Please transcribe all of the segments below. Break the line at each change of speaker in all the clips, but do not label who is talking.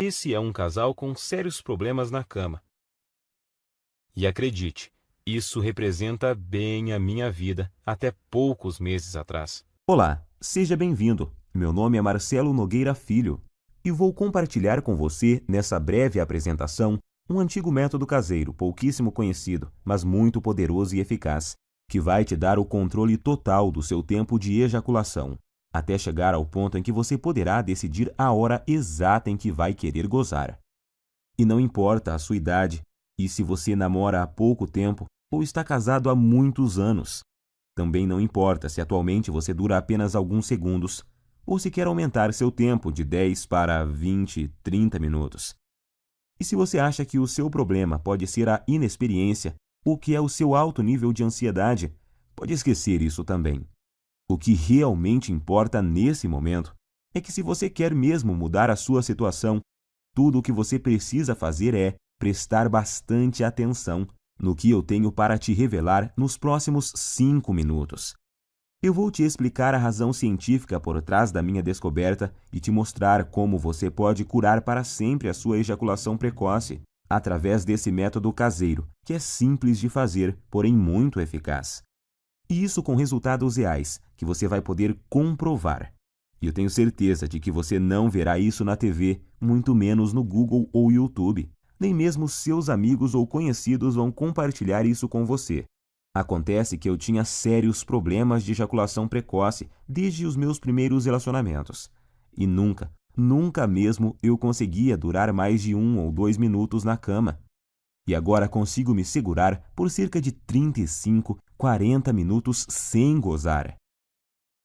Esse é um casal com sérios problemas na cama. E acredite, isso representa bem a minha vida até poucos meses atrás.
Olá, seja bem-vindo. Meu nome é Marcelo Nogueira Filho e vou compartilhar com você, nessa breve apresentação, um antigo método caseiro, pouquíssimo conhecido, mas muito poderoso e eficaz, que vai te dar o controle total do seu tempo de ejaculação, até chegar ao ponto em que você poderá decidir a hora exata em que vai querer gozar. E não importa a sua idade, e se você namora há pouco tempo ou está casado há muitos anos. Também não importa se atualmente você dura apenas alguns segundos, ou se quer aumentar seu tempo de 10 para 20, 30 minutos. E se você acha que o seu problema pode ser a inexperiência, ou que é o seu alto nível de ansiedade, pode esquecer isso também. O que realmente importa nesse momento é que se você quer mesmo mudar a sua situação, tudo o que você precisa fazer é prestar bastante atenção no que eu tenho para te revelar nos próximos 5 minutos. Eu vou te explicar a razão científica por trás da minha descoberta e te mostrar como você pode curar para sempre a sua ejaculação precoce através desse método caseiro, que é simples de fazer, porém muito eficaz. E isso com resultados reais, que você vai poder comprovar. E eu tenho certeza de que você não verá isso na TV, muito menos no Google ou YouTube. Nem mesmo seus amigos ou conhecidos vão compartilhar isso com você. Acontece que eu tinha sérios problemas de ejaculação precoce desde os meus primeiros relacionamentos. E nunca mesmo eu conseguia durar mais de 1 ou 2 minutos na cama. E agora consigo me segurar por cerca de 35, 40 minutos sem gozar.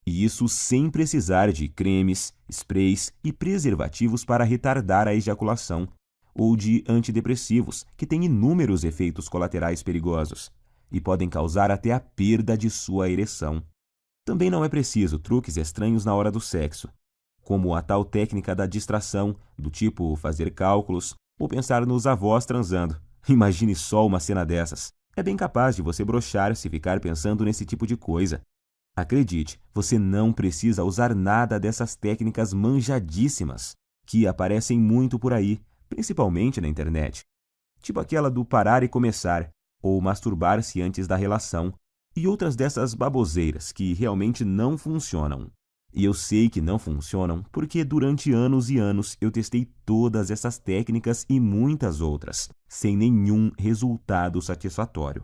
E isso sem precisar de cremes, sprays e preservativos para retardar a ejaculação, ou de antidepressivos, que têm inúmeros efeitos colaterais perigosos e podem causar até a perda de sua ereção. Também não é preciso truques estranhos na hora do sexo, como a tal técnica da distração, do tipo fazer cálculos ou pensar nos avós transando. Imagine só uma cena dessas. É bem capaz de você broxar se ficar pensando nesse tipo de coisa. Acredite, você não precisa usar nada dessas técnicas manjadíssimas, que aparecem muito por aí, principalmente na internet. Tipo aquela do parar e começar, ou masturbar-se antes da relação, e outras dessas baboseiras que realmente não funcionam. E eu sei que não funcionam porque durante anos e anos eu testei todas essas técnicas e muitas outras, sem nenhum resultado satisfatório.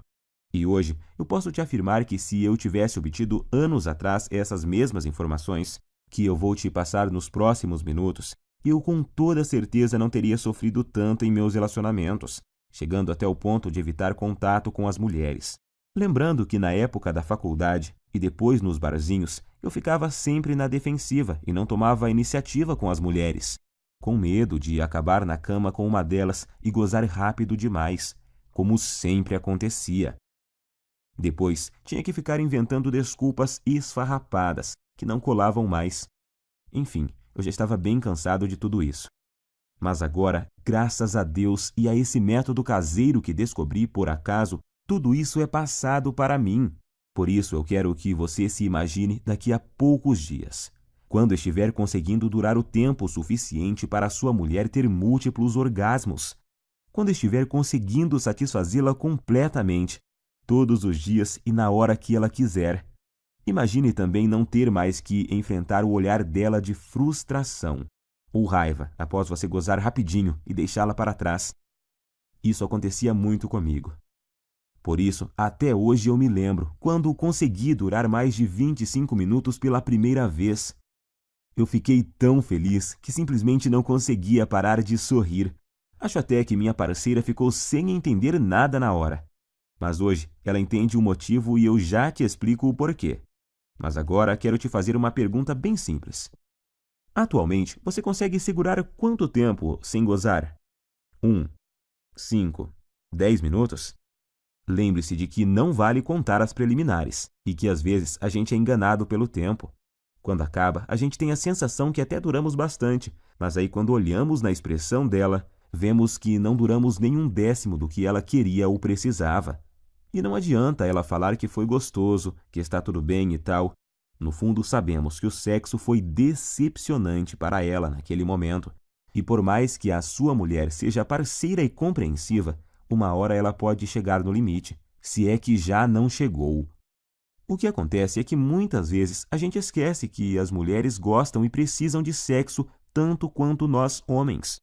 E hoje eu posso te afirmar que se eu tivesse obtido anos atrás essas mesmas informações, que eu vou te passar nos próximos minutos, eu com toda certeza não teria sofrido tanto em meus relacionamentos, chegando até o ponto de evitar contato com as mulheres. Lembrando que na época da faculdade e depois nos barzinhos, eu ficava sempre na defensiva e não tomava iniciativa com as mulheres, com medo de acabar na cama com uma delas e gozar rápido demais, como sempre acontecia. Depois, tinha que ficar inventando desculpas esfarrapadas, que não colavam mais. Enfim, eu já estava bem cansado de tudo isso. Mas agora, graças a Deus e a esse método caseiro que descobri por acaso, tudo isso é passado para mim. Por isso eu quero que você se imagine daqui a poucos dias, quando estiver conseguindo durar o tempo suficiente para sua mulher ter múltiplos orgasmos, quando estiver conseguindo satisfazê-la completamente, todos os dias e na hora que ela quiser. Imagine também não ter mais que enfrentar o olhar dela de frustração ou raiva após você gozar rapidinho e deixá-la para trás. Isso acontecia muito comigo. Por isso, até hoje eu me lembro quando consegui durar mais de 25 minutos pela primeira vez. Eu fiquei tão feliz que simplesmente não conseguia parar de sorrir. Acho até que minha parceira ficou sem entender nada na hora. Mas hoje ela entende o motivo e eu já te explico o porquê. Mas agora quero te fazer uma pergunta bem simples. Atualmente, você consegue segurar quanto tempo sem gozar? 1, 5, 10 minutos? Lembre-se de que não vale contar as preliminares e que às vezes a gente é enganado pelo tempo. Quando acaba, a gente tem a sensação que até duramos bastante, mas aí quando olhamos na expressão dela, vemos que não duramos nem 1/10 do que ela queria ou precisava. E não adianta ela falar que foi gostoso, que está tudo bem e tal. No fundo, sabemos que o sexo foi decepcionante para ela naquele momento. E por mais que a sua mulher seja parceira e compreensiva, uma hora ela pode chegar no limite, se é que já não chegou. O que acontece é que muitas vezes a gente esquece que as mulheres gostam e precisam de sexo tanto quanto nós homens.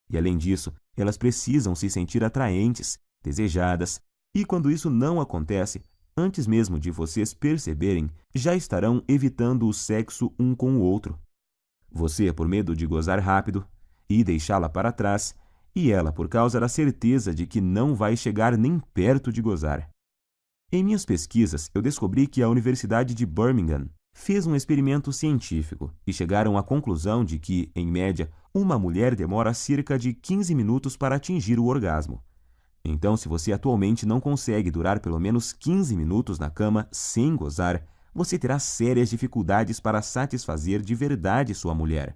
E além disso, elas precisam se sentir atraentes, desejadas, e quando isso não acontece, antes mesmo de vocês perceberem, já estarão evitando o sexo um com o outro. Você por medo de gozar rápido e deixá-la para trás, e ela por causa da certeza de que não vai chegar nem perto de gozar. Em minhas pesquisas, eu descobri que a Universidade de Birmingham fez um experimento científico e chegaram à conclusão de que, em média, uma mulher demora cerca de 15 minutos para atingir o orgasmo. Então, se você atualmente não consegue durar pelo menos 15 minutos na cama sem gozar, você terá sérias dificuldades para satisfazer de verdade sua mulher.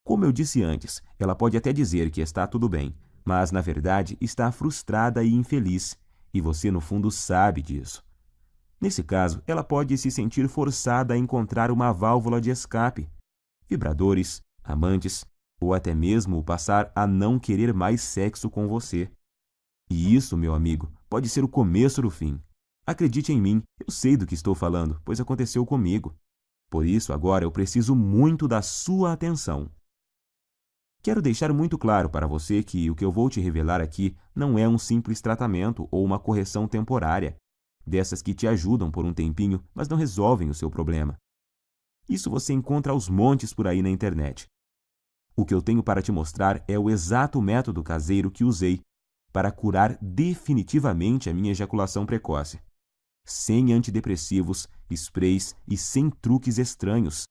Como eu disse antes, ela pode até dizer que está tudo bem, mas na verdade está frustrada e infeliz, e você no fundo sabe disso. Nesse caso, ela pode se sentir forçada a encontrar uma válvula de escape, vibradores, amantes, ou até mesmo passar a não querer mais sexo com você. E isso, meu amigo, pode ser o começo do fim. Acredite em mim, eu sei do que estou falando, pois aconteceu comigo. Por isso, agora eu preciso muito da sua atenção. Quero deixar muito claro para você que o que eu vou te revelar aqui não é um simples tratamento ou uma correção temporária, dessas que te ajudam por um tempinho, mas não resolvem o seu problema. Isso você encontra aos montes por aí na internet. O que eu tenho para te mostrar é o exato método caseiro que usei para curar definitivamente a minha ejaculação precoce. Sem antidepressivos, sprays e sem truques estranhos.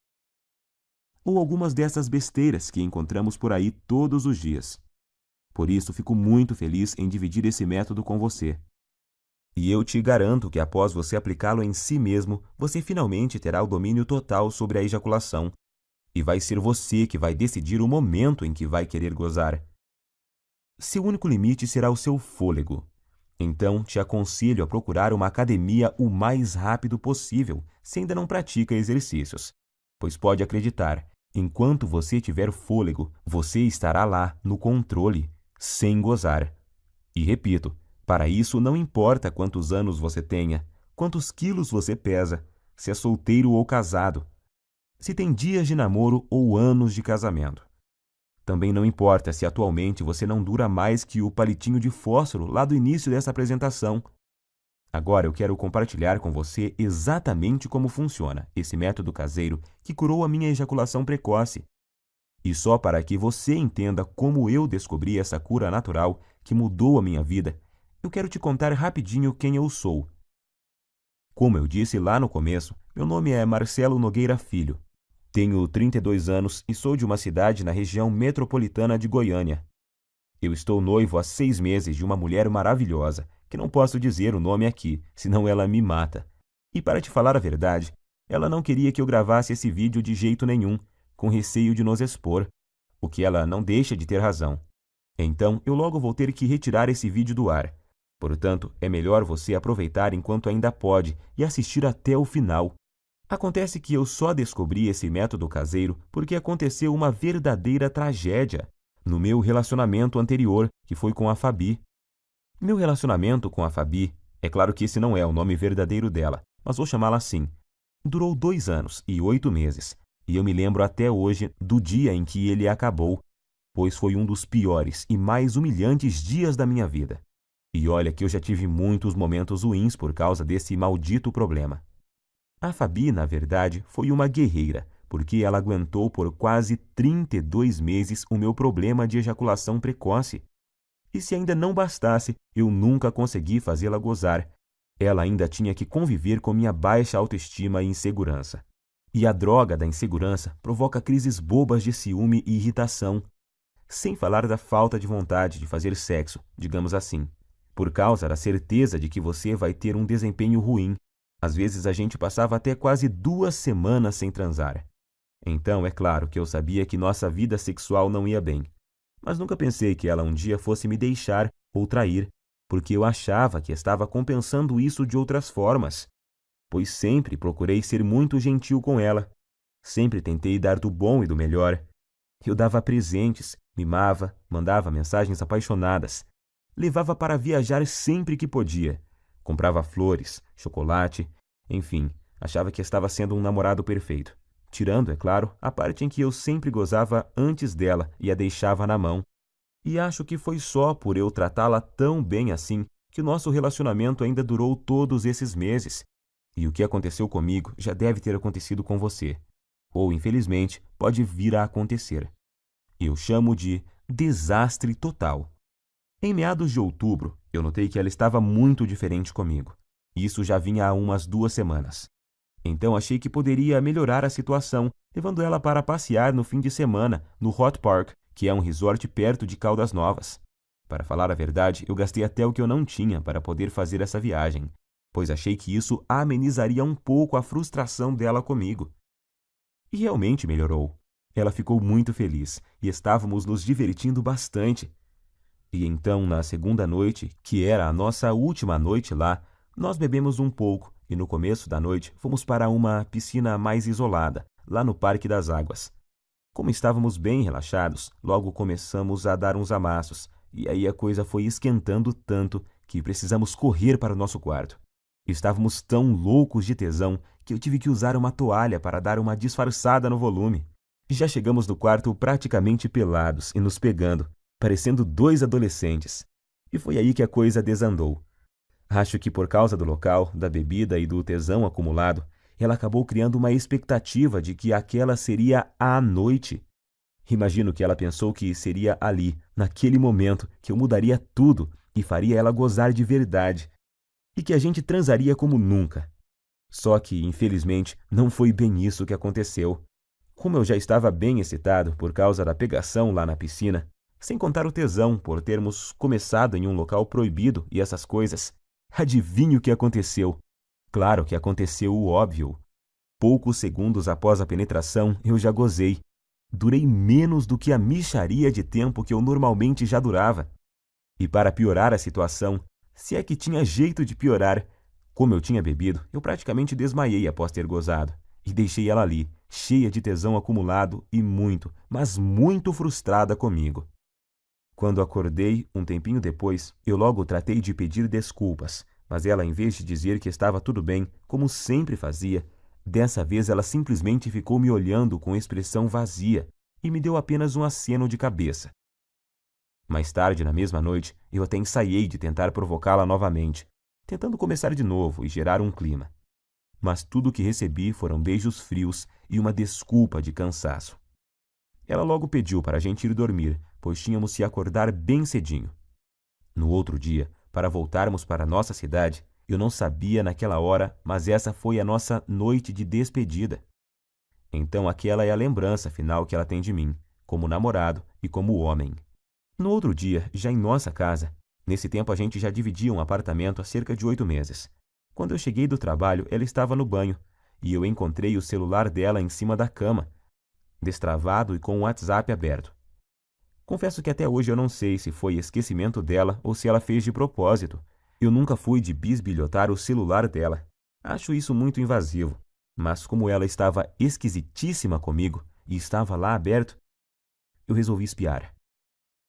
Ou algumas dessas besteiras que encontramos por aí todos os dias. Por isso, fico muito feliz em dividir esse método com você. E eu te garanto que após você aplicá-lo em si mesmo, você finalmente terá o domínio total sobre a ejaculação. E vai ser você que vai decidir o momento em que vai querer gozar. Seu único limite será o seu fôlego. Então, te aconselho a procurar uma academia o mais rápido possível, se ainda não pratica exercícios. Pois pode acreditar, enquanto você tiver fôlego, você estará lá, no controle, sem gozar. E repito, para isso não importa quantos anos você tenha, quantos quilos você pesa, se é solteiro ou casado, se tem dias de namoro ou anos de casamento. Também não importa se atualmente você não dura mais que o palitinho de fósforo lá do início dessa apresentação. Agora eu quero compartilhar com você exatamente como funciona esse método caseiro que curou a minha ejaculação precoce. E só para que você entenda como eu descobri essa cura natural que mudou a minha vida, eu quero te contar rapidinho quem eu sou. Como eu disse lá no começo, meu nome é Marcelo Nogueira Filho. Tenho 32 anos e sou de uma cidade na região metropolitana de Goiânia. Eu estou noivo há 6 meses de uma mulher maravilhosa, que não posso dizer o nome aqui, senão ela me mata. E para te falar a verdade, ela não queria que eu gravasse esse vídeo de jeito nenhum, com receio de nos expor, o que ela não deixa de ter razão. Então, eu logo vou ter que retirar esse vídeo do ar. Portanto, é melhor você aproveitar enquanto ainda pode e assistir até o final. Acontece que eu só descobri esse método caseiro porque aconteceu uma verdadeira tragédia no meu relacionamento anterior, que foi com a Fabi. Meu relacionamento com a Fabi, é claro que esse não é o nome verdadeiro dela, mas vou chamá-la assim, durou 2 anos e 8 meses, e eu me lembro até hoje do dia em que ele acabou, pois foi um dos piores e mais humilhantes dias da minha vida. E olha que eu já tive muitos momentos ruins por causa desse maldito problema. A Fabi, na verdade, foi uma guerreira, porque ela aguentou por quase 32 meses o meu problema de ejaculação precoce. E se ainda não bastasse, eu nunca consegui fazê-la gozar. Ela ainda tinha que conviver com minha baixa autoestima e insegurança. E a droga da insegurança provoca crises bobas de ciúme e irritação, sem falar da falta de vontade de fazer sexo, digamos assim, por causa da certeza de que você vai ter um desempenho ruim. Às vezes a gente passava até quase 2 semanas sem transar. Então, é claro que eu sabia que nossa vida sexual não ia bem. Mas nunca pensei que ela um dia fosse me deixar ou trair, porque eu achava que estava compensando isso de outras formas. Pois sempre procurei ser muito gentil com ela. Sempre tentei dar do bom e do melhor. Eu dava presentes, Mimava, mandava mensagens apaixonadas. Levava para viajar sempre que podia. Comprava flores, chocolate, enfim, achava que estava sendo um namorado perfeito. Tirando, é claro, a parte em que eu sempre gozava antes dela e a deixava na mão. E acho que foi só por eu tratá-la tão bem assim que o nosso relacionamento ainda durou todos esses meses. E o que aconteceu comigo já deve ter acontecido com você. Ou, infelizmente, pode vir a acontecer. Eu chamo de desastre total. Em meados de outubro, eu notei que ela estava muito diferente comigo. Isso já vinha há umas 2 semanas. Então achei que poderia melhorar a situação, levando ela para passear no fim de semana no Hot Park, que é um resort perto de Caldas Novas. Para falar a verdade, eu gastei até o que eu não tinha para poder fazer essa viagem, pois achei que isso amenizaria um pouco a frustração dela comigo. E realmente melhorou. Ela ficou muito feliz e estávamos nos divertindo bastante. E então, na segunda noite, que era a nossa última noite lá, nós bebemos um pouco e no começo da noite fomos para uma piscina mais isolada, lá no Parque das Águas. Como estávamos bem relaxados, logo começamos a dar uns amassos, e aí a coisa foi esquentando tanto que precisamos correr para o nosso quarto. Estávamos tão loucos de tesão que eu tive que usar uma toalha para dar uma disfarçada no volume. Já chegamos no quarto praticamente pelados e nos pegando, parecendo 2 adolescentes. E foi aí que a coisa desandou. Acho que por causa do local, da bebida e do tesão acumulado, ela acabou criando uma expectativa de que aquela seria a noite. Imagino que ela pensou que seria ali, naquele momento, que eu mudaria tudo e faria ela gozar de verdade. E que a gente transaria como nunca. Só que, infelizmente, não foi bem isso que aconteceu. Como eu já estava bem excitado por causa da pegação lá na piscina, sem contar o tesão por termos começado em um local proibido e essas coisas, adivinhe o que aconteceu? Claro que aconteceu o óbvio. Poucos segundos após a penetração, eu já gozei. Durei menos do que a mixaria de tempo que eu normalmente já durava. E para piorar a situação, se é que tinha jeito de piorar, como eu tinha bebido, eu praticamente desmaiei após ter gozado. E deixei ela ali, cheia de tesão acumulado e muito, mas muito frustrada comigo. Quando acordei, um tempinho depois, eu logo tratei de pedir desculpas, mas ela, em vez de dizer que estava tudo bem, como sempre fazia, dessa vez ela simplesmente ficou me olhando com expressão vazia e me deu apenas um aceno de cabeça. Mais tarde, na mesma noite, eu até ensaiei de tentar provocá-la novamente, tentando começar de novo e gerar um clima. Mas tudo o que recebi foram beijos frios e uma desculpa de cansaço. Ela logo pediu para a gente ir dormir, pois tínhamos que acordar bem cedinho. No outro dia, para voltarmos para a nossa cidade, eu não sabia naquela hora, mas essa foi a nossa noite de despedida. Então aquela é a lembrança final que ela tem de mim, como namorado e como homem. No outro dia, já em nossa casa, nesse tempo a gente já dividia um apartamento há cerca de 8 meses. Quando eu cheguei do trabalho, ela estava no banho, e eu encontrei o celular dela em cima da cama, destravado e com o WhatsApp aberto. Confesso que até hoje eu não sei se foi esquecimento dela ou se ela fez de propósito. Eu nunca fui de bisbilhotar o celular dela. Acho isso muito invasivo. Mas como ela estava esquisitíssima comigo e estava lá aberto, eu resolvi espiar.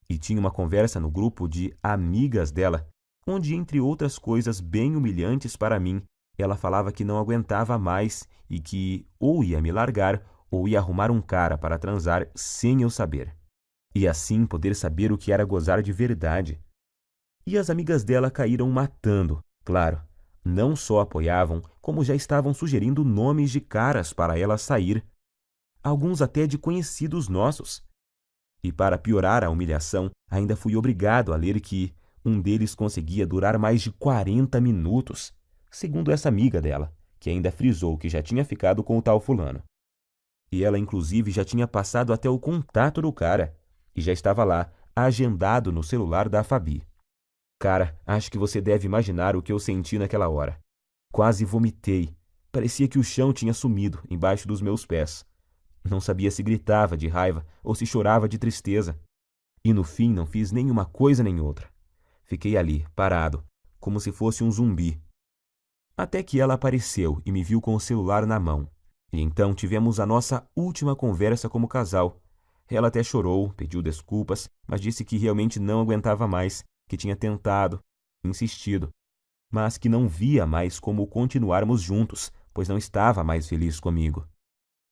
E tinha uma conversa no grupo de amigas dela, onde, entre outras coisas bem humilhantes para mim, ela falava que não aguentava mais e que ou ia me largar ou ia arrumar um cara para transar sem eu saber. E assim poder saber o que era gozar de verdade. E as amigas dela caíram matando, claro. Não só apoiavam, como já estavam sugerindo nomes de caras para ela sair. Alguns até de conhecidos nossos. E para piorar a humilhação, ainda fui obrigado a ler que um deles conseguia durar mais de 40 minutos, segundo essa amiga dela, que ainda frisou que já tinha ficado com o tal fulano. E ela inclusive já tinha passado até o contato do cara, e já estava lá, agendado no celular da Fabi. Cara, acho que você deve imaginar o que eu senti naquela hora. Quase vomitei. Parecia que o chão tinha sumido embaixo dos meus pés. Não sabia se gritava de raiva ou se chorava de tristeza. E no fim não fiz nenhuma coisa nem outra. Fiquei ali, parado, como se fosse um zumbi. Até que ela apareceu e me viu com o celular na mão. E então tivemos a nossa última conversa como casal. Ela até chorou, pediu desculpas, mas disse que realmente não aguentava mais, que tinha tentado, insistido, mas que não via mais como continuarmos juntos, pois não estava mais feliz comigo.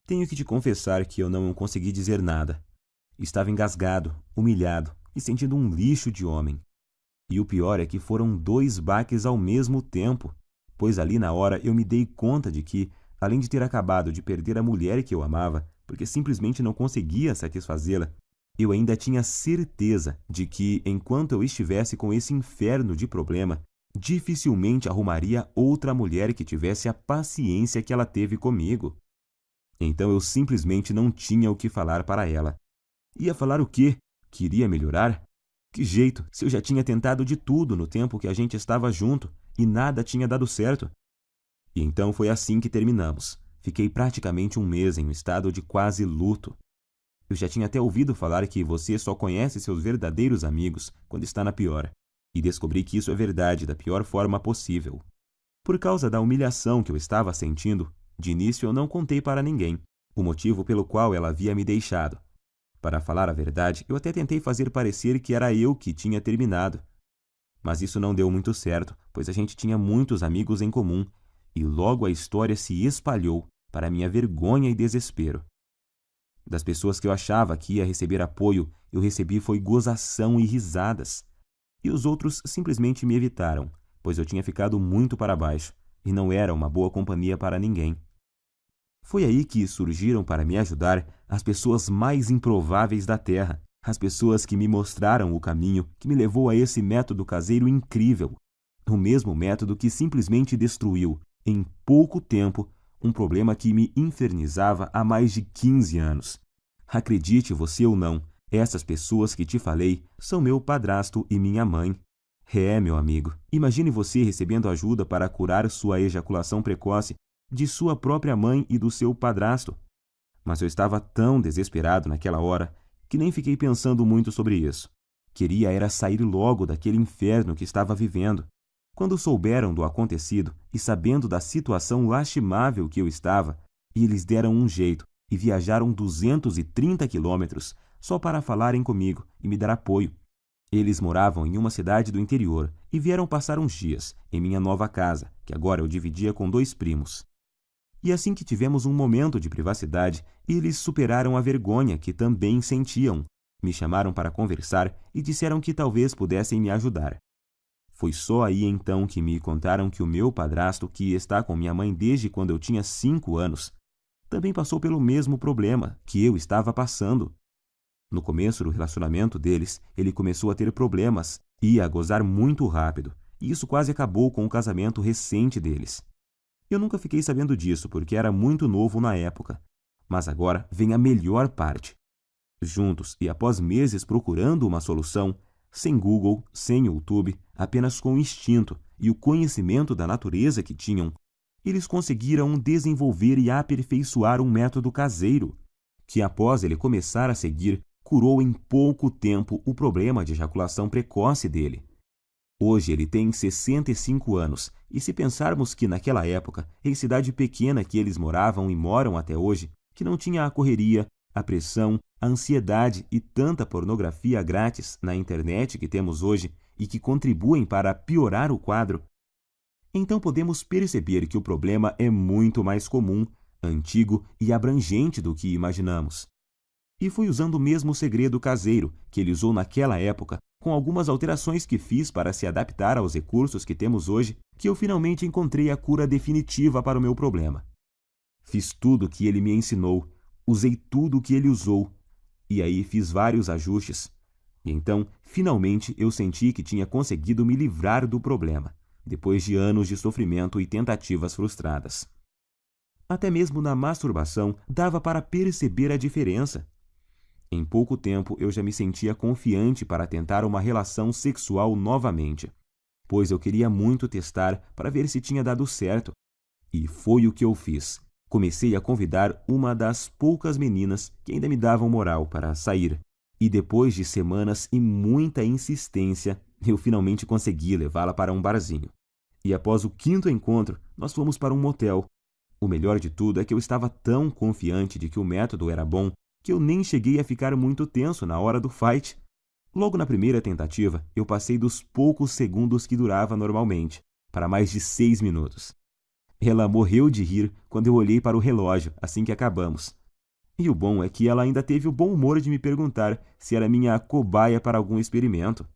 Tenho que te confessar que eu não consegui dizer nada. Estava engasgado, humilhado e sentindo um lixo de homem. E o pior é que foram 2 baques ao mesmo tempo, pois ali na hora eu me dei conta de que, além de ter acabado de perder a mulher que eu amava, porque simplesmente não conseguia satisfazê-la, eu ainda tinha certeza de que, enquanto eu estivesse com esse inferno de problema, dificilmente arrumaria outra mulher que tivesse a paciência que ela teve comigo. Então eu simplesmente não tinha o que falar para ela. Ia falar o quê? Queria melhorar? Que jeito, se eu já tinha tentado de tudo no tempo que a gente estava junto e nada tinha dado certo? E então foi assim que terminamos. Fiquei praticamente um mês em um estado de quase luto. Eu já tinha até ouvido falar que você só conhece seus verdadeiros amigos quando está na pior. E descobri que isso é verdade da pior forma possível. Por causa da humilhação que eu estava sentindo, de início eu não contei para ninguém o motivo pelo qual ela havia me deixado. Para falar a verdade, eu até tentei fazer parecer que era eu que tinha terminado. Mas isso não deu muito certo, pois a gente tinha muitos amigos em comum, e logo a história se espalhou, para minha vergonha e desespero. Das pessoas que eu achava que ia receber apoio, eu recebi foi gozação e risadas. E os outros simplesmente me evitaram, pois eu tinha ficado muito para baixo, e não era uma boa companhia para ninguém. Foi aí que surgiram para me ajudar as pessoas mais improváveis da Terra, as pessoas que me mostraram o caminho que me levou a esse método caseiro incrível, o mesmo método que simplesmente destruiu, em pouco tempo, um problema que me infernizava há mais de 15 anos. Acredite você ou não, essas pessoas que te falei são meu padrasto e minha mãe. Meu amigo, imagine você recebendo ajuda para curar sua ejaculação precoce de sua própria mãe e do seu padrasto. Mas eu estava tão desesperado naquela hora que nem fiquei pensando muito sobre isso. Queria era sair logo daquele inferno que estava vivendo. Quando souberam do acontecido e sabendo da situação lastimável que eu estava, eles deram um jeito e viajaram 230 quilômetros só para falarem comigo e me dar apoio. Eles moravam em uma cidade do interior e vieram passar uns dias em minha nova casa, que agora eu dividia com 2 primos. E assim que tivemos um momento de privacidade, eles superaram a vergonha que também sentiam. Me chamaram para conversar e disseram que talvez pudessem me ajudar. Foi só aí então que me contaram que o meu padrasto, que está com minha mãe desde quando eu tinha 5 anos, também passou pelo mesmo problema que eu estava passando. No começo do relacionamento deles, ele começou a ter problemas e a gozar muito rápido, e isso quase acabou com o casamento recente deles. Eu nunca fiquei sabendo disso porque era muito novo na época, mas agora vem a melhor parte. Juntos e após meses procurando uma solução, sem Google, sem YouTube, apenas com o instinto e o conhecimento da natureza que tinham, eles conseguiram desenvolver e aperfeiçoar um método caseiro, que após ele começar a seguir, curou em pouco tempo o problema de ejaculação precoce dele. Hoje ele tem 65 anos, e se pensarmos que naquela época, em cidade pequena que eles moravam e moram até hoje, que não tinha a correria, a pressão, a ansiedade e tanta pornografia grátis na internet que temos hoje e que contribuem para piorar o quadro, então podemos perceber que o problema é muito mais comum, antigo e abrangente do que imaginamos. E foi usando o mesmo segredo caseiro que ele usou naquela época, com algumas alterações que fiz para se adaptar aos recursos que temos hoje, que eu finalmente encontrei a cura definitiva para o meu problema. Fiz tudo o que ele me ensinou, usei tudo o que ele usou, e aí fiz vários ajustes. E então, finalmente, eu senti que tinha conseguido me livrar do problema, depois de anos de sofrimento e tentativas frustradas. Até mesmo na masturbação dava para perceber a diferença. Em pouco tempo eu já me sentia confiante para tentar uma relação sexual novamente, pois eu queria muito testar para ver se tinha dado certo. E foi o que eu fiz. Comecei a convidar uma das poucas meninas que ainda me davam moral para sair. E depois de semanas e muita insistência, eu finalmente consegui levá-la para um barzinho. E após o 5º encontro, nós fomos para um motel. O melhor de tudo é que eu estava tão confiante de que o método era bom que eu nem cheguei a ficar muito tenso na hora do fight. Logo na primeira tentativa, eu passei dos poucos segundos que durava normalmente, para mais de 6 minutos. Ela morreu de rir quando eu olhei para o relógio assim que acabamos. E o bom é que ela ainda teve o bom humor de me perguntar se era minha cobaia para algum experimento.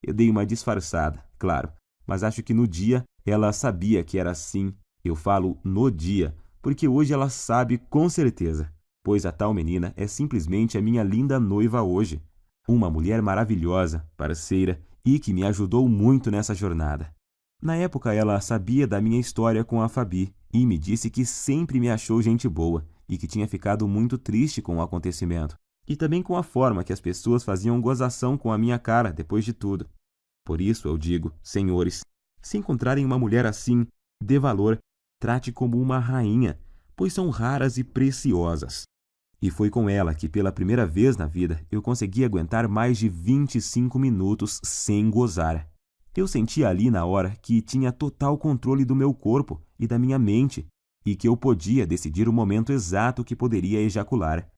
Eu dei uma disfarçada, claro, mas acho que no dia ela sabia que era assim. Eu falo no dia, porque hoje ela sabe com certeza, pois a tal menina é simplesmente a minha linda noiva hoje. Uma mulher maravilhosa, parceira e que me ajudou muito nessa jornada. Na época ela sabia da minha história com a Fabi e me disse que sempre me achou gente boa e que tinha ficado muito triste com o acontecimento e também com a forma que as pessoas faziam gozação com a minha cara depois de tudo. Por isso eu digo, senhores, se encontrarem uma mulher assim, dê valor, trate como uma rainha, pois são raras e preciosas. E foi com ela que, pela primeira vez na vida, eu consegui aguentar mais de 25 minutos sem gozar. Eu senti ali na hora que tinha total controle do meu corpo e da minha mente, e que eu podia decidir o momento exato que poderia ejacular.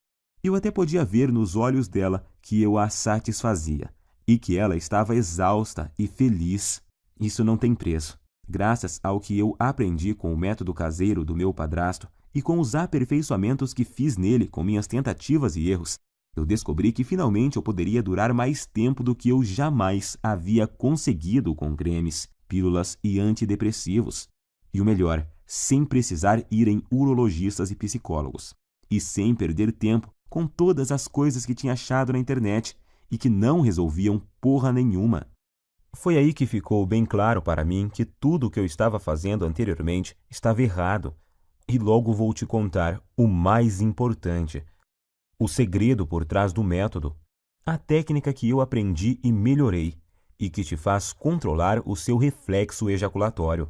Eu até podia ver nos olhos dela que eu a satisfazia, e que ela estava exausta e feliz. Isso não tem preço. Graças ao que eu aprendi com o método caseiro do meu padrasto, e com os aperfeiçoamentos que fiz nele com minhas tentativas e erros, eu descobri que finalmente eu poderia durar mais tempo do que eu jamais havia conseguido com cremes, pílulas e antidepressivos. E o melhor, sem precisar ir em urologistas e psicólogos. E sem perder tempo com todas as coisas que tinha achado na internet e que não resolviam porra nenhuma. Foi aí que ficou bem claro para mim que tudo o que eu estava fazendo anteriormente estava errado. E logo vou te contar o mais importante, o segredo por trás do método, a técnica que eu aprendi e melhorei, e que te faz controlar o seu reflexo ejaculatório.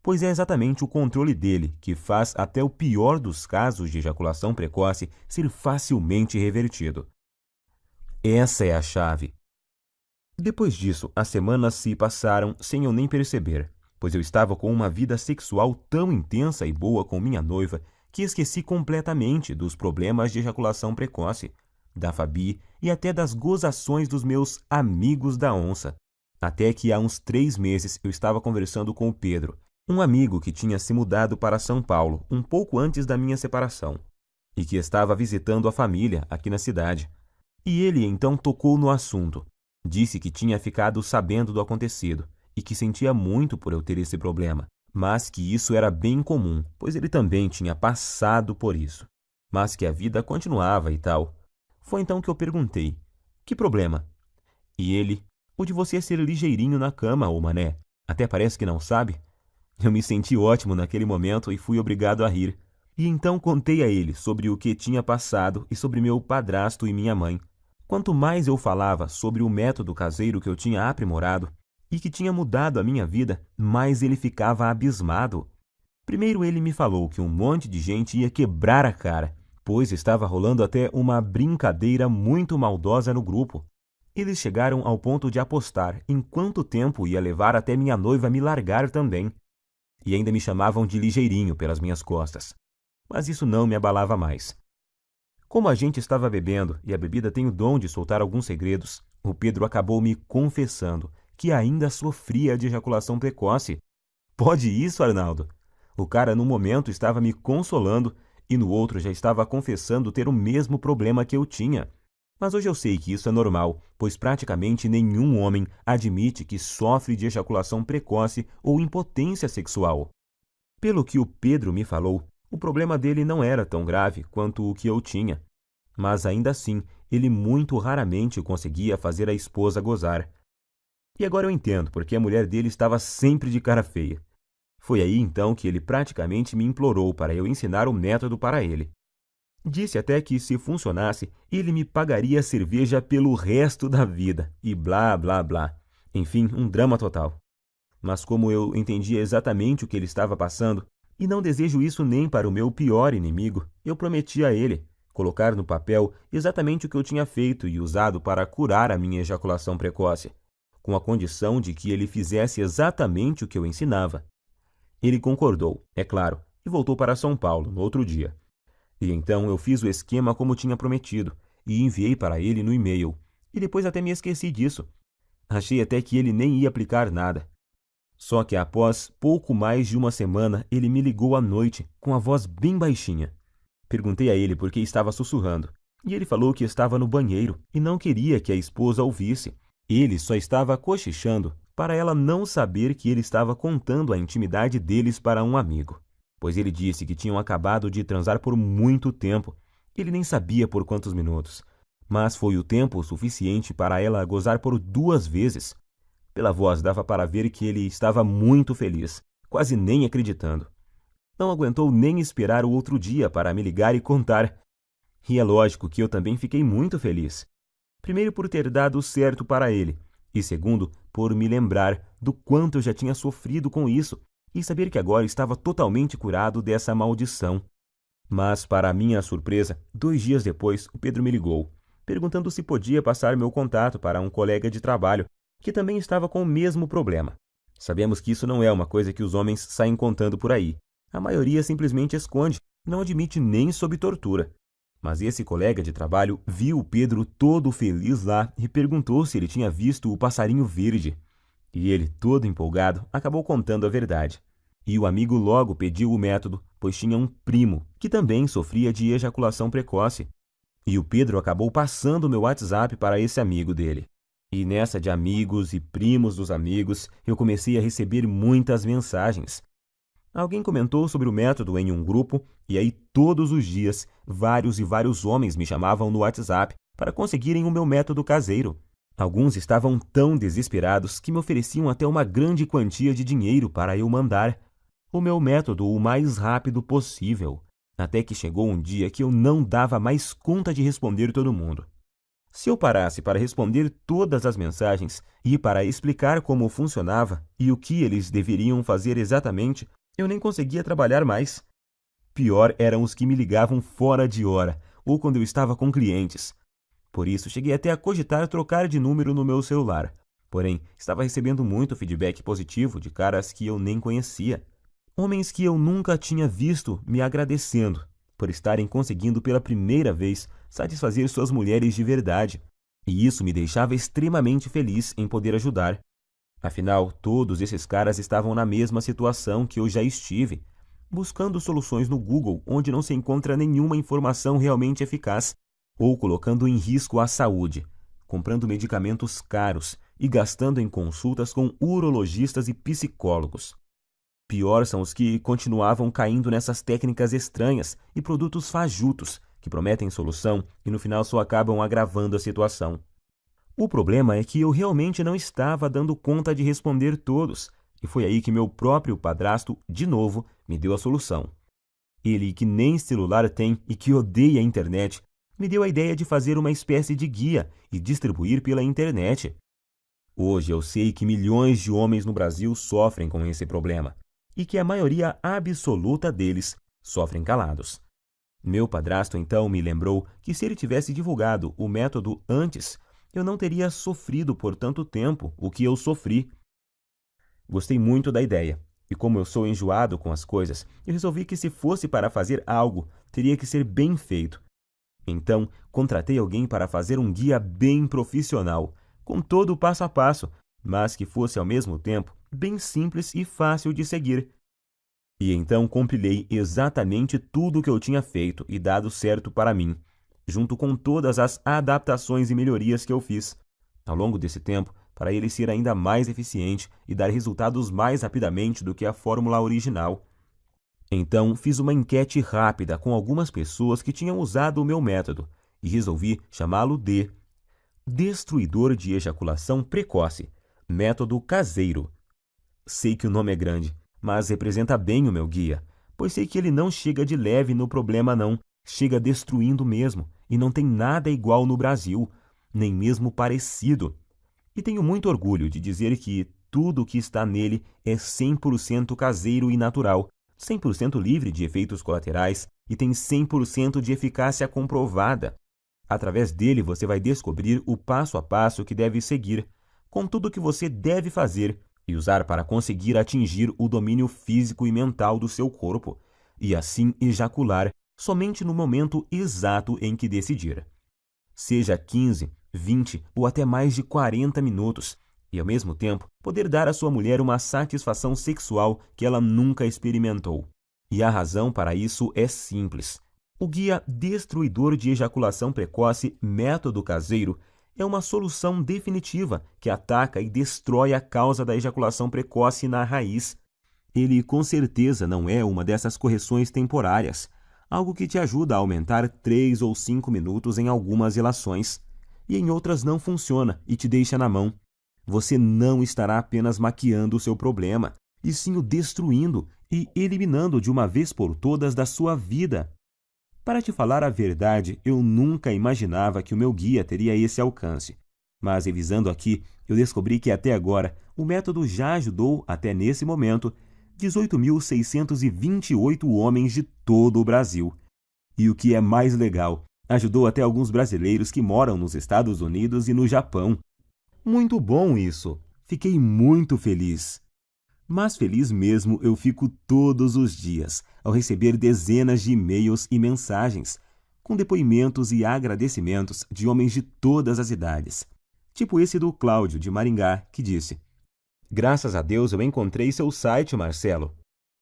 Pois é exatamente o controle dele que faz até o pior dos casos de ejaculação precoce ser facilmente revertido. Essa é a chave. Depois disso, as semanas se passaram sem eu nem perceber, pois eu estava com uma vida sexual tão intensa e boa com minha noiva que esqueci completamente dos problemas de ejaculação precoce, da Fabi e até das gozações dos meus amigos da onça. Até que há uns 3 meses eu estava conversando com o Pedro, um amigo que tinha se mudado para São Paulo um pouco antes da minha separação, e que estava visitando a família aqui na cidade. E ele então tocou no assunto. Disse que tinha ficado sabendo do acontecido e que sentia muito por eu ter esse problema, mas que isso era bem comum, pois ele também tinha passado por isso, mas que a vida continuava e tal. Foi então que eu perguntei, que problema? E ele, o de você ser ligeirinho na cama, ô mané, até parece que não sabe. Eu me senti ótimo naquele momento e fui obrigado a rir. E então contei a ele sobre o que tinha passado e sobre meu padrasto e minha mãe. Quanto mais eu falava sobre o método caseiro que eu tinha aprimorado e que tinha mudado a minha vida, mais ele ficava abismado. Primeiro ele me falou que um monte de gente ia quebrar a cara, pois estava rolando até uma brincadeira muito maldosa no grupo. Eles chegaram ao ponto de apostar em quanto tempo ia levar até minha noiva me largar também. E ainda me chamavam de ligeirinho pelas minhas costas. Mas isso não me abalava mais. Como a gente estava bebendo e a bebida tem o dom de soltar alguns segredos, o Pedro acabou me confessando que ainda sofria de ejaculação precoce. Pode isso, Arnaldo? O cara num momento estava me consolando e no outro já estava confessando ter o mesmo problema que eu tinha. Mas hoje eu sei que isso é normal, pois praticamente nenhum homem admite que sofre de ejaculação precoce ou impotência sexual. Pelo que o Pedro me falou, o problema dele não era tão grave quanto o que eu tinha, mas ainda assim ele muito raramente conseguia fazer a esposa gozar. E agora eu entendo porque a mulher dele estava sempre de cara feia. Foi aí então que ele praticamente me implorou para eu ensinar o método para ele. Disse até que, se funcionasse, ele me pagaria cerveja pelo resto da vida, e blá blá blá. Enfim, um drama total. Mas como eu entendia exatamente o que ele estava passando, e não desejo isso nem para o meu pior inimigo, eu prometi a ele colocar no papel exatamente o que eu tinha feito e usado para curar a minha ejaculação precoce, com a condição de que ele fizesse exatamente o que eu ensinava. Ele concordou, é claro, e voltou para São Paulo no outro dia. E então eu fiz o esquema como tinha prometido e enviei para ele no e-mail. E depois até me esqueci disso. Achei até que ele nem ia aplicar nada. Só que após pouco mais de uma semana, ele me ligou à noite, com a voz bem baixinha. Perguntei a ele por que estava sussurrando, e ele falou que estava no banheiro e não queria que a esposa ouvisse. Ele só estava cochichando para ela não saber que ele estava contando a intimidade deles para um amigo, pois ele disse que tinham acabado de transar por muito tempo. Ele nem sabia por quantos minutos, mas foi o tempo suficiente para ela gozar por 2 vezes. Pela voz dava para ver que ele estava muito feliz, quase nem acreditando. Não aguentou nem esperar o outro dia para me ligar e contar. E é lógico que eu também fiquei muito feliz. Primeiro por ter dado certo para ele, e segundo por me lembrar do quanto eu já tinha sofrido com isso e saber que agora estava totalmente curado dessa maldição. Mas, para minha surpresa, 2 dias depois, o Pedro me ligou, perguntando se podia passar meu contato para um colega de trabalho que também estava com o mesmo problema. Sabemos que isso não é uma coisa que os homens saem contando por aí. A maioria simplesmente esconde, não admite nem sob tortura. Mas esse colega de trabalho viu o Pedro todo feliz lá e perguntou se ele tinha visto o passarinho verde. E ele, todo empolgado, acabou contando a verdade. E o amigo logo pediu o método, pois tinha um primo que também sofria de ejaculação precoce. E o Pedro acabou passando o meu WhatsApp para esse amigo dele. E nessa de amigos e primos dos amigos, eu comecei a receber muitas mensagens. Alguém comentou sobre o método em um grupo, e aí todos os dias, vários e vários homens me chamavam no WhatsApp para conseguirem o meu método caseiro. Alguns estavam tão desesperados que me ofereciam até uma grande quantia de dinheiro para eu mandar o meu método o mais rápido possível, até que chegou um dia que eu não dava mais conta de responder todo mundo. Se eu parasse para responder todas as mensagens e para explicar como funcionava e o que eles deveriam fazer exatamente, eu nem conseguia trabalhar mais. Pior eram os que me ligavam fora de hora ou quando eu estava com clientes. Por isso, cheguei até a cogitar trocar de número no meu celular. Porém, estava recebendo muito feedback positivo de caras que eu nem conhecia. Homens que eu nunca tinha visto me agradecendo por estarem conseguindo pela primeira vez satisfazer suas mulheres de verdade. E isso me deixava extremamente feliz em poder ajudar. Afinal, todos esses caras estavam na mesma situação que eu já estive, buscando soluções no Google onde não se encontra nenhuma informação realmente eficaz, ou colocando em risco a saúde, comprando medicamentos caros e gastando em consultas com urologistas e psicólogos. Pior são os que continuavam caindo nessas técnicas estranhas e produtos fajutos que prometem solução e no final só acabam agravando a situação. O problema é que eu realmente não estava dando conta de responder todos, e foi aí que meu próprio padrasto, de novo, me deu a solução. Ele, que nem celular tem e que odeia a internet, me deu a ideia de fazer uma espécie de guia e distribuir pela internet. Hoje eu sei que milhões de homens no Brasil sofrem com esse problema, e que a maioria absoluta deles sofrem calados. Meu padrasto então me lembrou que se ele tivesse divulgado o método antes, eu não teria sofrido por tanto tempo o que eu sofri. Gostei muito da ideia, e como eu sou enjoado com as coisas, eu resolvi que se fosse para fazer algo, teria que ser bem feito. Então, contratei alguém para fazer um guia bem profissional, com todo o passo a passo, mas que fosse ao mesmo tempo bem simples e fácil de seguir. E então compilei exatamente tudo o que eu tinha feito e dado certo para mim, junto com todas as adaptações e melhorias que eu fiz. Ao longo desse tempo, para ele ser ainda mais eficiente e dar resultados mais rapidamente do que a fórmula original. Então, fiz uma enquete rápida com algumas pessoas que tinham usado o meu método e resolvi chamá-lo de Destruidor de Ejaculação Precoce, Método Caseiro. Sei que o nome é grande, mas representa bem o meu guia, pois sei que ele não chega de leve no problema não, chega destruindo mesmo, e não tem nada igual no Brasil, nem mesmo parecido. E tenho muito orgulho de dizer que tudo o que está nele é 100% caseiro e natural, 100% livre de efeitos colaterais e tem 100% de eficácia comprovada. Através dele você vai descobrir o passo a passo que deve seguir, com tudo o que você deve fazer e usar para conseguir atingir o domínio físico e mental do seu corpo, e assim ejacular somente no momento exato em que decidir. Seja 15, 20 ou até mais de 40 minutos, e ao mesmo tempo poder dar à sua mulher uma satisfação sexual que ela nunca experimentou. E a razão para isso é simples. O guia destruidor de ejaculação precoce Método Caseiro é uma solução definitiva que ataca e destrói a causa da ejaculação precoce na raiz. Ele com certeza não é uma dessas correções temporárias, algo que te ajuda a aumentar 3 ou 5 minutos em algumas relações, e em outras não funciona e te deixa na mão. Você não estará apenas maquiando o seu problema, e sim o destruindo e eliminando de uma vez por todas da sua vida. Para te falar a verdade, eu nunca imaginava que o meu guia teria esse alcance. Mas revisando aqui, eu descobri que até agora o método já ajudou, até nesse momento, 18.628 homens de todo o Brasil. E o que é mais legal, ajudou até alguns brasileiros que moram nos Estados Unidos e no Japão. Muito bom isso! Fiquei muito feliz. Mas feliz mesmo eu fico todos os dias ao receber dezenas de e-mails e mensagens, com depoimentos e agradecimentos de homens de todas as idades. Tipo esse do Cláudio, de Maringá, que disse: "Graças a Deus eu encontrei seu site, Marcelo.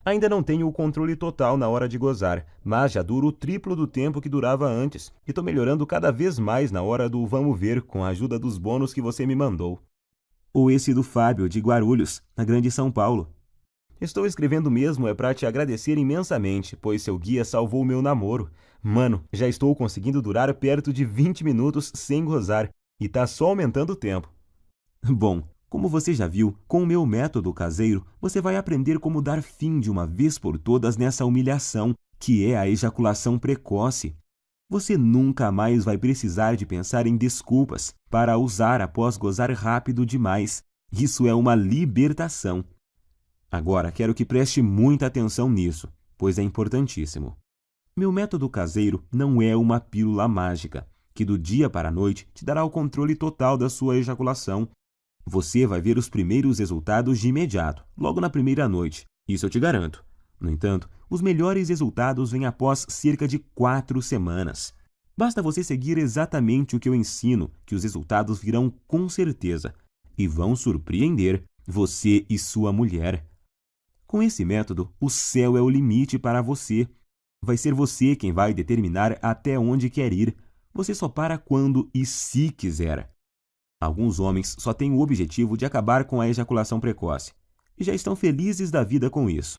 Ainda não tenho o controle total na hora de gozar, mas já duro o triplo do tempo que durava antes e estou melhorando cada vez mais na hora do vamos ver com a ajuda dos bônus que você me mandou." Ou esse do Fábio, de Guarulhos, na Grande São Paulo: "Estou escrevendo mesmo é para te agradecer imensamente, pois seu guia salvou o meu namoro. Mano, já estou conseguindo durar perto de 20 minutos sem gozar e tá só aumentando o tempo." Bom, como você já viu, com o meu método caseiro, você vai aprender como dar fim de uma vez por todas nessa humilhação, que é a ejaculação precoce. Você nunca mais vai precisar de pensar em desculpas para usar após gozar rápido demais. Isso é uma libertação. Agora, quero que preste muita atenção nisso, pois é importantíssimo. Meu método caseiro não é uma pílula mágica, que do dia para a noite te dará o controle total da sua ejaculação. Você vai ver os primeiros resultados de imediato, logo na primeira noite. Isso eu te garanto. No entanto, os melhores resultados vêm após cerca de 4 semanas. Basta você seguir exatamente o que eu ensino, que os resultados virão com certeza e vão surpreender você e sua mulher. Com esse método, o céu é o limite para você. Vai ser você quem vai determinar até onde quer ir. Você só para quando e se quiser. Alguns homens só têm o objetivo de acabar com a ejaculação precoce e já estão felizes da vida com isso.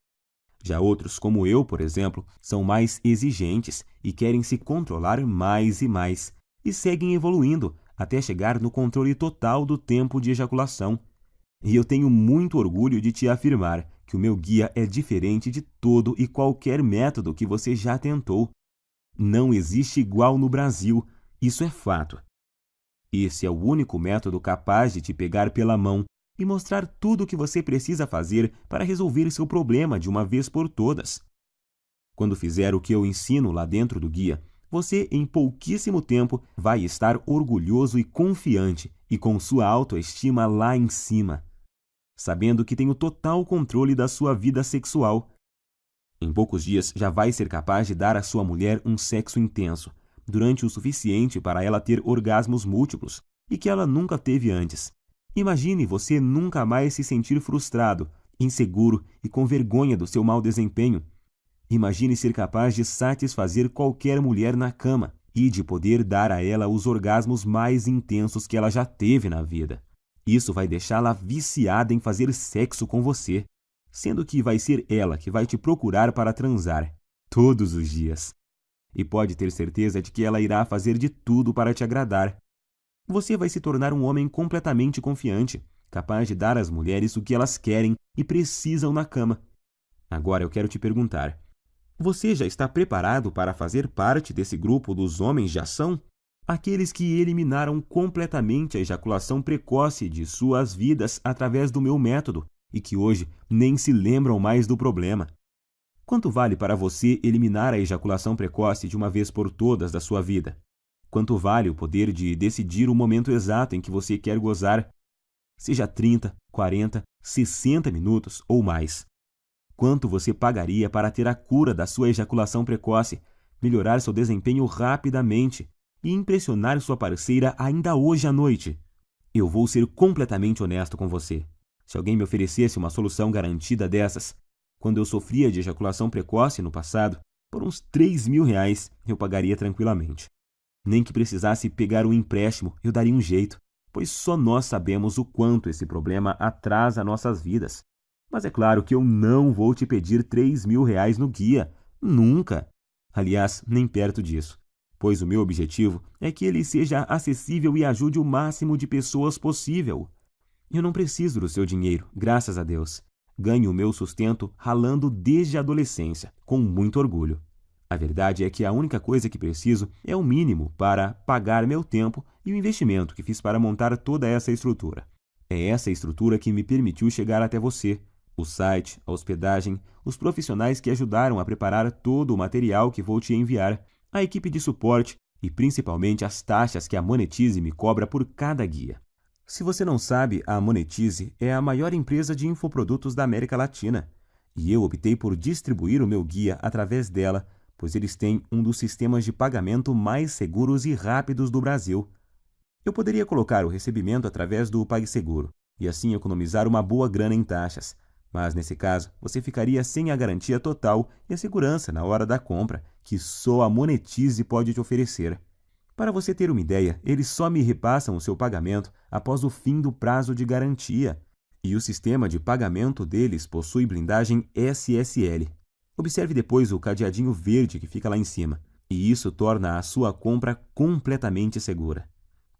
Já outros, como eu, por exemplo, são mais exigentes e querem se controlar mais e mais, e seguem evoluindo até chegar no controle total do tempo de ejaculação. E eu tenho muito orgulho de te afirmar que o meu guia é diferente de todo e qualquer método que você já tentou. Não existe igual no Brasil, isso é fato. Esse é o único método capaz de te pegar pela mão e mostrar tudo o que você precisa fazer para resolver seu problema de uma vez por todas. Quando fizer o que eu ensino lá dentro do guia, você em pouquíssimo tempo vai estar orgulhoso e confiante e com sua autoestima lá em cima, sabendo que tem o total controle da sua vida sexual. Em poucos dias já vai ser capaz de dar à sua mulher um sexo intenso, durante o suficiente para ela ter orgasmos múltiplos e que ela nunca teve antes. Imagine você nunca mais se sentir frustrado, inseguro e com vergonha do seu mau desempenho. Imagine ser capaz de satisfazer qualquer mulher na cama e de poder dar a ela os orgasmos mais intensos que ela já teve na vida. Isso vai deixá-la viciada em fazer sexo com você, sendo que vai ser ela que vai te procurar para transar, todos os dias. E pode ter certeza de que ela irá fazer de tudo para te agradar. Você vai se tornar um homem completamente confiante, capaz de dar às mulheres o que elas querem e precisam na cama. Agora eu quero te perguntar: você já está preparado para fazer parte desse grupo dos homens de ação? Aqueles que eliminaram completamente a ejaculação precoce de suas vidas através do meu método e que hoje nem se lembram mais do problema. Quanto vale para você eliminar a ejaculação precoce de uma vez por todas da sua vida? Quanto vale o poder de decidir o momento exato em que você quer gozar? Seja 30, 40, 60 minutos ou mais. Quanto você pagaria para ter a cura da sua ejaculação precoce, melhorar seu desempenho rapidamente e impressionar sua parceira ainda hoje à noite. Eu vou ser completamente honesto com você. Se alguém me oferecesse uma solução garantida dessas, quando eu sofria de ejaculação precoce no passado, por uns R$ 3.000 eu pagaria tranquilamente. Nem que precisasse pegar um empréstimo, eu daria um jeito, pois só nós sabemos o quanto esse problema atrasa nossas vidas. Mas é claro que eu não vou te pedir R$ 3.000 no guia. Nunca! Aliás, nem perto disso, pois o meu objetivo é que ele seja acessível e ajude o máximo de pessoas possível. Eu não preciso do seu dinheiro, graças a Deus. Ganho o meu sustento ralando desde a adolescência, com muito orgulho. A verdade é que a única coisa que preciso é o mínimo para pagar meu tempo e o investimento que fiz para montar toda essa estrutura. É essa estrutura que me permitiu chegar até você. O site, a hospedagem, os profissionais que ajudaram a preparar todo o material que vou te enviar, a equipe de suporte e principalmente as taxas que a Monetize me cobra por cada guia. Se você não sabe, a Monetize é a maior empresa de infoprodutos da América Latina e eu optei por distribuir o meu guia através dela, pois eles têm um dos sistemas de pagamento mais seguros e rápidos do Brasil. Eu poderia colocar o recebimento através do PagSeguro e assim economizar uma boa grana em taxas, mas nesse caso você ficaria sem a garantia total e a segurança na hora da compra, que só a Monetize pode te oferecer. Para você ter uma ideia, eles só me repassam o seu pagamento após o fim do prazo de garantia, e o sistema de pagamento deles possui blindagem SSL. Observe depois o cadeadinho verde que fica lá em cima, e isso torna a sua compra completamente segura.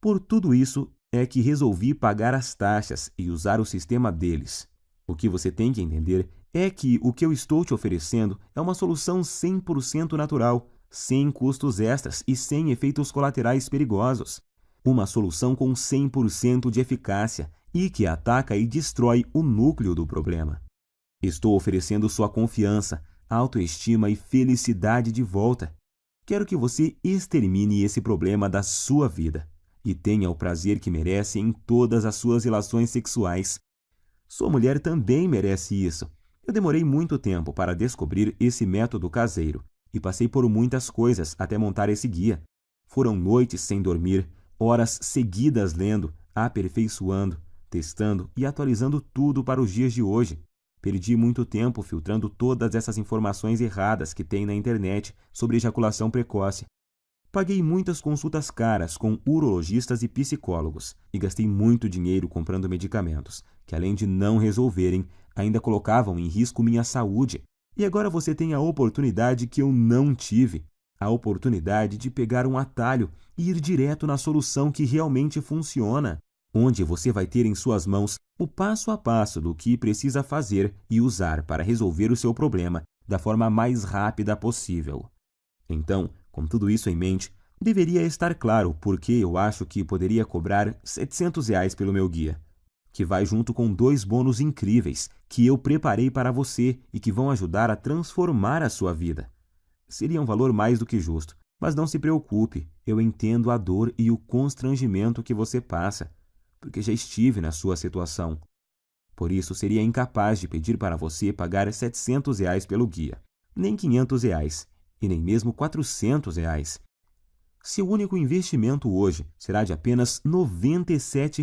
Por tudo isso é que resolvi pagar as taxas e usar o sistema deles. O que você tem que entender é que o que eu estou te oferecendo é uma solução 100% natural, sem custos extras e sem efeitos colaterais perigosos. Uma solução com 100% de eficácia e que ataca e destrói o núcleo do problema. Estou oferecendo sua confiança, autoestima e felicidade de volta. Quero que você extermine esse problema da sua vida e tenha o prazer que merece em todas as suas relações sexuais. Sua mulher também merece isso. Eu demorei muito tempo para descobrir esse método caseiro e passei por muitas coisas até montar esse guia. Foram noites sem dormir, horas seguidas lendo, aperfeiçoando, testando e atualizando tudo para os dias de hoje. Perdi muito tempo filtrando todas essas informações erradas que tem na internet sobre ejaculação precoce. Paguei muitas consultas caras com urologistas e psicólogos e gastei muito dinheiro comprando medicamentos, que além de não resolverem, ainda colocavam em risco minha saúde. E agora você tem a oportunidade que eu não tive, a oportunidade de pegar um atalho e ir direto na solução que realmente funciona, onde você vai ter em suas mãos o passo a passo do que precisa fazer e usar para resolver o seu problema da forma mais rápida possível. Então, com tudo isso em mente, deveria estar claro por que eu acho que poderia cobrar R$ 700 pelo meu guia, que vai junto com 2 bônus incríveis que eu preparei para você e que vão ajudar a transformar a sua vida. Seria um valor mais do que justo, mas não se preocupe, eu entendo a dor e o constrangimento que você passa, porque já estive na sua situação. Por isso, seria incapaz de pedir para você pagar R$ 700 pelo guia, nem R$ 500 e nem mesmo R$ 400. Seu único investimento hoje será de apenas R$ 97,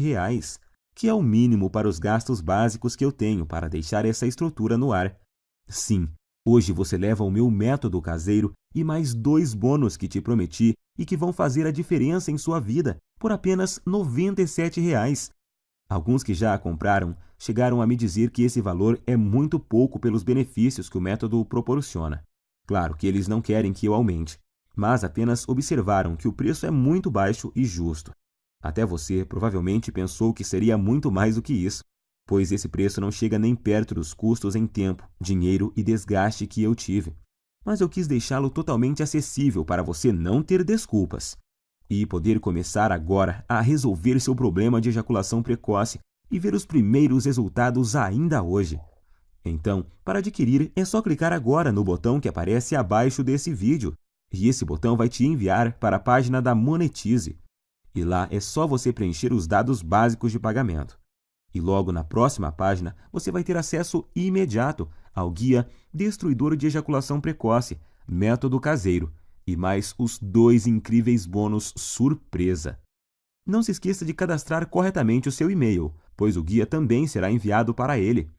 que é o mínimo para os gastos básicos que eu tenho para deixar essa estrutura no ar. Sim, hoje você leva o meu método caseiro e mais 2 bônus que te prometi e que vão fazer a diferença em sua vida por apenas R$ 97. Alguns que já a compraram chegaram a me dizer que esse valor é muito pouco pelos benefícios que o método proporciona. Claro que eles não querem que eu aumente, mas apenas observaram que o preço é muito baixo e justo. Até você provavelmente pensou que seria muito mais do que isso, pois esse preço não chega nem perto dos custos em tempo, dinheiro e desgaste que eu tive. Mas eu quis deixá-lo totalmente acessível para você não ter desculpas e poder começar agora a resolver seu problema de ejaculação precoce e ver os primeiros resultados ainda hoje. Então, para adquirir, é só clicar agora no botão que aparece abaixo desse vídeo, e esse botão vai te enviar para a página da Monetize. E lá é só você preencher os dados básicos de pagamento. E logo na próxima página, você vai ter acesso imediato ao guia Destruidor de Ejaculação Precoce, Método Caseiro, e mais os 2 incríveis bônus surpresa. Não se esqueça de cadastrar corretamente o seu e-mail, pois o guia também será enviado para ele.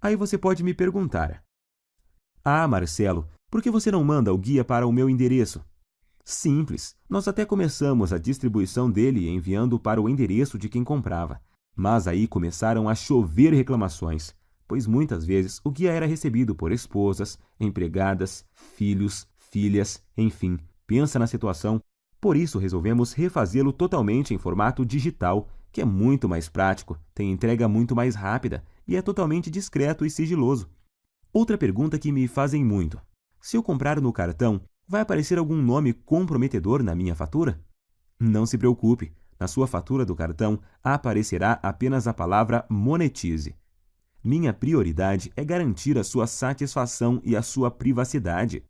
Aí você pode me perguntar: "Ah, Marcelo, por que você não manda o guia para o meu endereço?" Simples, nós até começamos a distribuição dele enviando para o endereço de quem comprava. Mas aí começaram a chover reclamações, pois muitas vezes o guia era recebido por esposas, empregadas, filhos, filhas, enfim, pensa na situação. Por isso resolvemos refazê-lo totalmente em formato digital, que é muito mais prático, tem entrega muito mais rápida e é totalmente discreto e sigiloso. Outra pergunta que me fazem muito: se eu comprar no cartão, vai aparecer algum nome comprometedor na minha fatura? Não se preocupe, na sua fatura do cartão aparecerá apenas a palavra monetize. Minha prioridade é garantir a sua satisfação e a sua privacidade.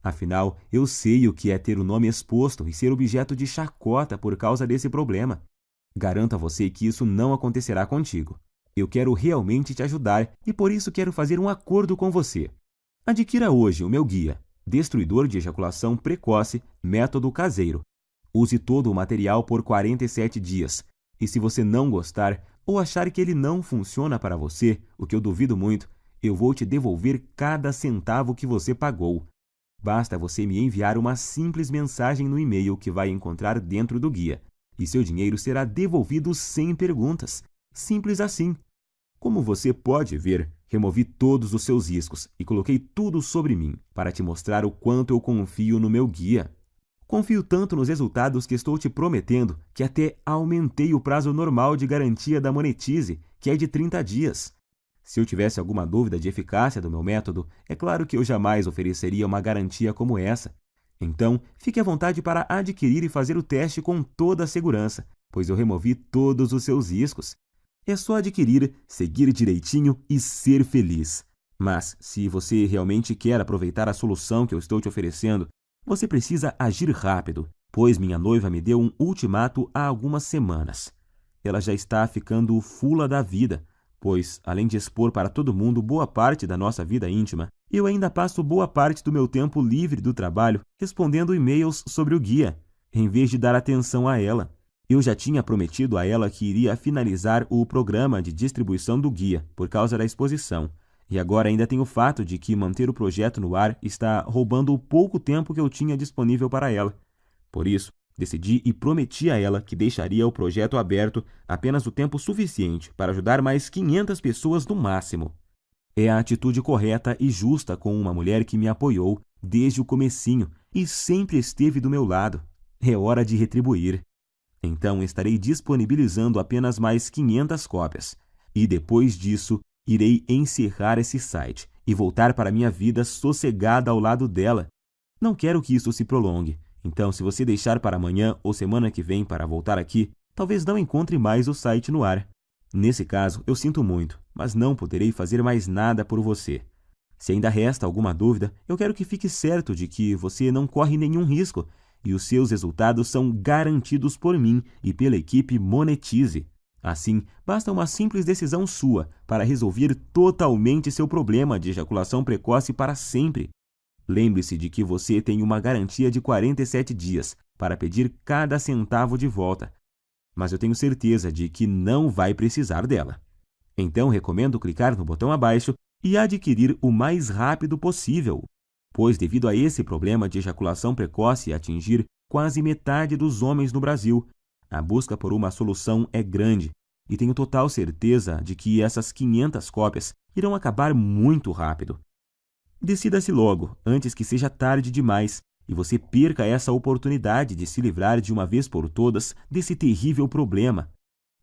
Afinal, eu sei o que é ter o nome exposto e ser objeto de chacota por causa desse problema. Garanto a você que isso não acontecerá contigo. Eu quero realmente te ajudar e por isso quero fazer um acordo com você. Adquira hoje o meu guia, Destruidor de Ejaculação Precoce, Método Caseiro. Use todo o material por 47 dias. E se você não gostar ou achar que ele não funciona para você, o que eu duvido muito, eu vou te devolver cada centavo que você pagou. Basta você me enviar uma simples mensagem no e-mail que vai encontrar dentro do guia, e seu dinheiro será devolvido sem perguntas. Simples assim. Como você pode ver, removi todos os seus riscos e coloquei tudo sobre mim para te mostrar o quanto eu confio no meu guia. Confio tanto nos resultados que estou te prometendo que até aumentei o prazo normal de garantia da Monetize, que é de 30 dias. Se eu tivesse alguma dúvida de eficácia do meu método, é claro que eu jamais ofereceria uma garantia como essa. Então, fique à vontade para adquirir e fazer o teste com toda a segurança, pois eu removi todos os seus riscos. É só adquirir, seguir direitinho e ser feliz. Mas, se você realmente quer aproveitar a solução que eu estou te oferecendo, você precisa agir rápido, pois minha noiva me deu um ultimato há algumas semanas. Ela já está ficando fula da vida, pois, além de expor para todo mundo boa parte da nossa vida íntima, eu ainda passo boa parte do meu tempo livre do trabalho respondendo e-mails sobre o guia, em vez de dar atenção a ela. Eu já tinha prometido a ela que iria finalizar o programa de distribuição do guia por causa da exposição. E agora ainda tem o fato de que manter o projeto no ar está roubando o pouco tempo que eu tinha disponível para ela. Por isso, decidi e prometi a ela que deixaria o projeto aberto apenas o tempo suficiente para ajudar mais 500 pessoas no máximo. É a atitude correta e justa com uma mulher que me apoiou desde o comecinho e sempre esteve do meu lado. É hora de retribuir. Então estarei disponibilizando apenas mais 500 cópias. E depois disso, irei encerrar esse site e voltar para minha vida sossegada ao lado dela. Não quero que isso se prolongue. Então, se você deixar para amanhã ou semana que vem para voltar aqui, talvez não encontre mais o site no ar. Nesse caso, eu sinto muito, mas não poderei fazer mais nada por você. Se ainda resta alguma dúvida, eu quero que fique certo de que você não corre nenhum risco e os seus resultados são garantidos por mim e pela equipe Monetize. Assim, basta uma simples decisão sua para resolver totalmente seu problema de ejaculação precoce para sempre. Lembre-se de que você tem uma garantia de 47 dias para pedir cada centavo de volta, mas eu tenho certeza de que não vai precisar dela. Então, recomendo clicar no botão abaixo e adquirir o mais rápido possível, pois devido a esse problema de ejaculação precoce atingir quase metade dos homens no Brasil, a busca por uma solução é grande e tenho total certeza de que essas 500 cópias irão acabar muito rápido. Decida-se logo, antes que seja tarde demais e você perca essa oportunidade de se livrar de uma vez por todas desse terrível problema.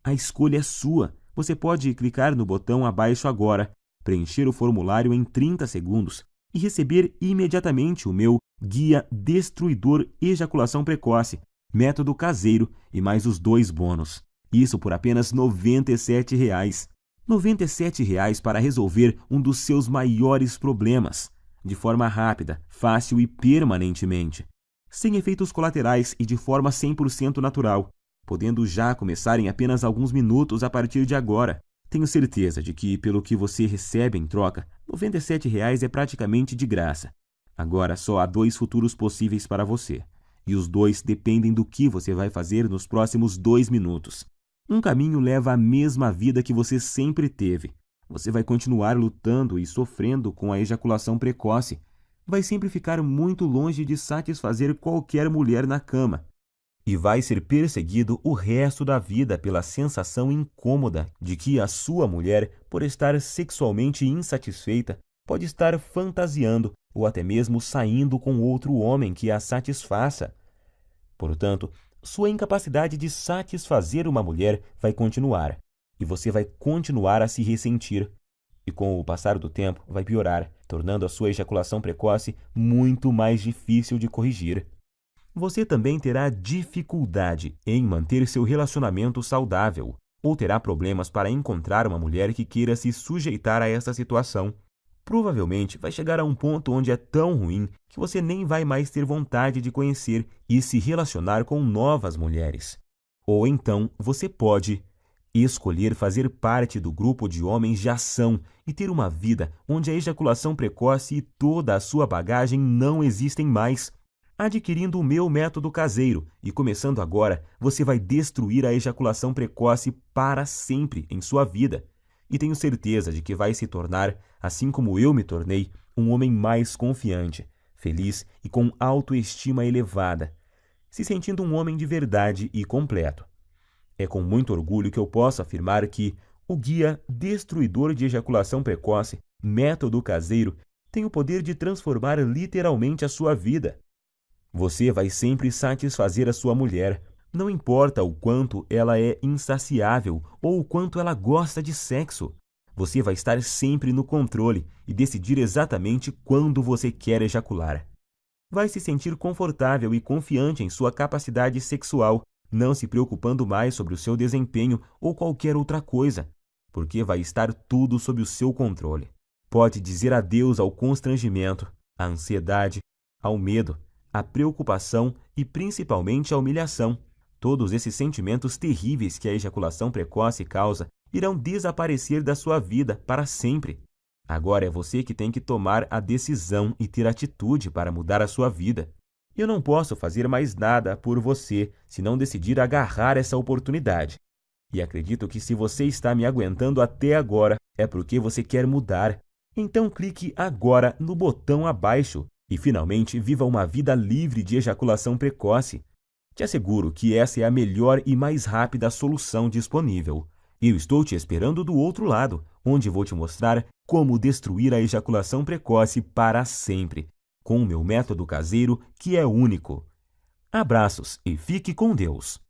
A escolha é sua. Você pode clicar no botão abaixo agora, preencher o formulário em 30 segundos e receber imediatamente o meu Guia Destruidor Ejaculação Precoce, Método Caseiro e mais os 2 bônus. Isso por apenas R$ 97. R$ 97 para resolver um dos seus maiores problemas, de forma rápida, fácil e permanentemente, sem efeitos colaterais e de forma 100% natural, podendo já começar em apenas alguns minutos a partir de agora. Tenho certeza de que, pelo que você recebe em troca, R$ 97 é praticamente de graça. Agora só há 2 futuros possíveis para você, e os 2 dependem do que você vai fazer nos próximos 2 minutos. Um caminho leva à mesma vida que você sempre teve. Você vai continuar lutando e sofrendo com a ejaculação precoce. Vai sempre ficar muito longe de satisfazer qualquer mulher na cama. E vai ser perseguido o resto da vida pela sensação incômoda de que a sua mulher, por estar sexualmente insatisfeita, pode estar fantasiando ou até mesmo saindo com outro homem que a satisfaça. Portanto, sua incapacidade de satisfazer uma mulher vai continuar, e você vai continuar a se ressentir. E com o passar do tempo, vai piorar, tornando a sua ejaculação precoce muito mais difícil de corrigir. Você também terá dificuldade em manter seu relacionamento saudável, ou terá problemas para encontrar uma mulher que queira se sujeitar a essa situação. Provavelmente vai chegar a um ponto onde é tão ruim que você nem vai mais ter vontade de conhecer e se relacionar com novas mulheres. Ou então você pode escolher fazer parte do grupo de homens de ação e ter uma vida onde a ejaculação precoce e toda a sua bagagem não existem mais. Adquirindo o meu método caseiro e começando agora, você vai destruir a ejaculação precoce para sempre em sua vida. E tenho certeza de que vai se tornar, assim como eu me tornei, um homem mais confiante, feliz e com autoestima elevada, se sentindo um homem de verdade e completo. É com muito orgulho que eu posso afirmar que o guia destruidor de ejaculação precoce, método caseiro, tem o poder de transformar literalmente a sua vida. Você vai sempre satisfazer a sua mulher, não importa o quanto ela é insaciável ou o quanto ela gosta de sexo. Você vai estar sempre no controle e decidir exatamente quando você quer ejacular. Vai se sentir confortável e confiante em sua capacidade sexual, não se preocupando mais sobre o seu desempenho ou qualquer outra coisa, porque vai estar tudo sob o seu controle. Pode dizer adeus ao constrangimento, à ansiedade, ao medo, à preocupação e principalmente à humilhação. Todos esses sentimentos terríveis que a ejaculação precoce causa irão desaparecer da sua vida para sempre. Agora é você que tem que tomar a decisão e ter atitude para mudar a sua vida. Eu não posso fazer mais nada por você se não decidir agarrar essa oportunidade. E acredito que se você está me aguentando até agora, é porque você quer mudar. Então clique agora no botão abaixo e finalmente viva uma vida livre de ejaculação precoce. Te asseguro que essa é a melhor e mais rápida solução disponível. Eu estou te esperando do outro lado, onde vou te mostrar como destruir a ejaculação precoce para sempre, com o meu método caseiro que é único. Abraços e fique com Deus!